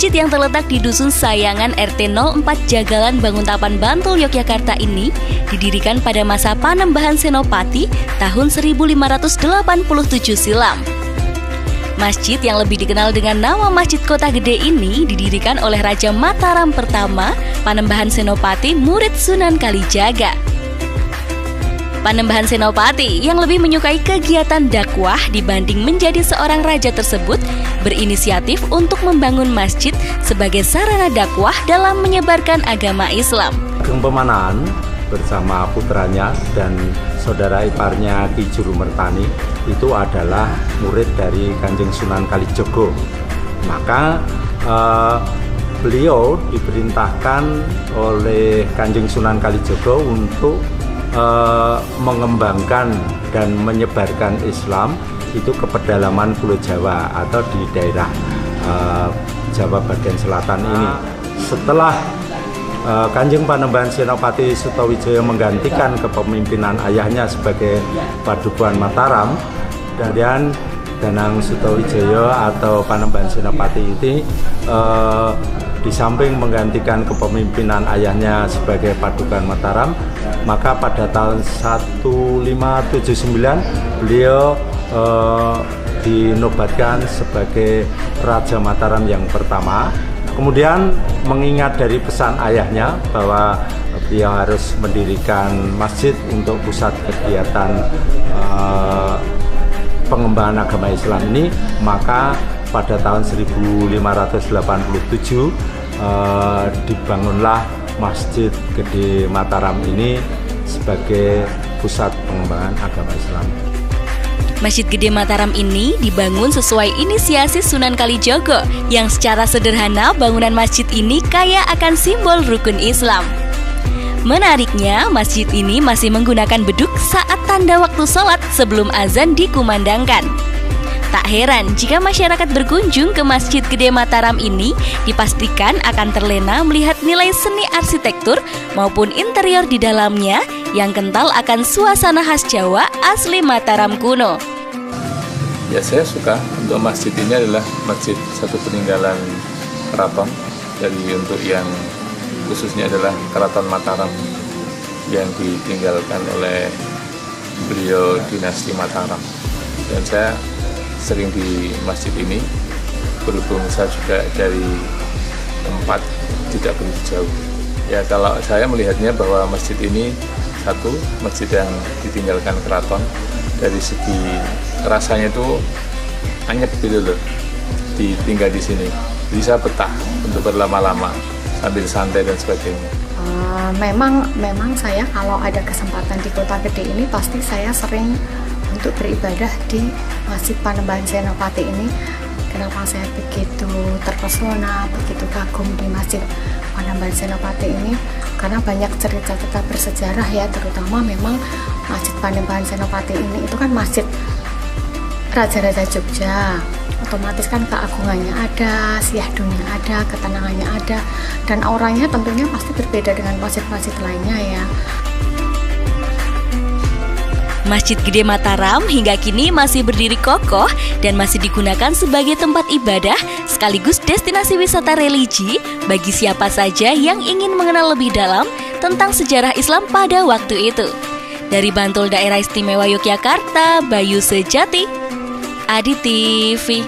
Masjid yang terletak di Dusun Sayangan RT 04 Jagalan Banguntapan Bantul, Yogyakarta ini didirikan pada masa Panembahan Senopati tahun 1587 silam. Masjid yang lebih dikenal dengan nama Masjid Kota Gede ini didirikan oleh Raja Mataram pertama, Panembahan Senopati murid Sunan Kalijaga. Panembahan Senopati yang lebih menyukai kegiatan dakwah dibanding menjadi seorang raja tersebut berinisiatif untuk membangun masjid sebagai sarana dakwah dalam menyebarkan agama Islam. Ageng Pemanan bersama putranya dan saudara iparnya Ki Juru Mertani itu adalah murid dari Kanjeng Sunan Kalijogo. Maka beliau diperintahkan oleh Kanjeng Sunan Kalijogo untuk mengembangkan dan menyebarkan Islam itu ke pedalaman Pulau Jawa atau di daerah Jawa bagian selatan ini. Setelah Kanjeng Panembahan Senopati Sutowijoyo menggantikan kepemimpinan ayahnya sebagai Padukuhan Mataram, dan Danang Sutowijoyo atau Panembahan Senopati ini di samping menggantikan kepemimpinan ayahnya sebagai Padukuhan Mataram, maka pada tahun 1579 beliau dinobatkan sebagai Raja Mataram yang pertama. Kemudian mengingat dari pesan ayahnya bahwa beliau harus mendirikan masjid untuk pusat kegiatan pengembangan agama Islam ini, maka pada tahun 1587 dibangunlah Masjid Gede Mataram ini sebagai pusat pengembangan agama Islam. Masjid Gede Mataram ini dibangun sesuai inisiasi Sunan Kalijogo yang secara sederhana bangunan masjid ini kaya akan simbol rukun Islam. Menariknya, masjid ini masih menggunakan beduk saat tanda waktu sholat sebelum azan dikumandangkan. Tak heran jika masyarakat berkunjung ke Masjid Gede Mataram ini dipastikan akan terlena melihat nilai seni arsitektur maupun interior di dalamnya yang kental akan suasana khas Jawa asli Mataram kuno. Ya, saya suka untuk masjid ini adalah masjid satu peninggalan keraton. Jadi untuk yang khususnya adalah Keraton Mataram yang ditinggalkan oleh beliau dinasti Mataram. Dan saya sering di masjid ini, berhubung saya juga dari tempat tidak begitu jauh. Ya, kalau saya melihatnya bahwa masjid ini satu masjid yang ditinggalkan keraton, dari segi rasanya itu anyep gitu loh, ditinggal di sini bisa betah untuk berlama-lama sambil santai dan sebagainya. Memang saya kalau ada kesempatan di Kota Gede ini pasti saya sering untuk beribadah di Masjid Panembahan Senopati ini. Kenapa saya begitu terpesona, begitu kagum di Masjid Panembahan Senopati ini? Karena banyak cerita-cerita bersejarah ya, terutama memang Masjid Panembahan Senopati ini itu kan masjid Raja-Raja Jogja. Otomatis kan keagungannya ada, siahdunya ada, ketenangannya ada, dan auranya tentunya pasti berbeda dengan masjid-masjid lainnya ya. Masjid Gede Mataram hingga kini masih berdiri kokoh dan masih digunakan sebagai tempat ibadah sekaligus destinasi wisata religi bagi siapa saja yang ingin mengenal lebih dalam tentang sejarah Islam pada waktu itu. Dari Bantul Daerah Istimewa Yogyakarta, Bayu Sejati, Adi TV.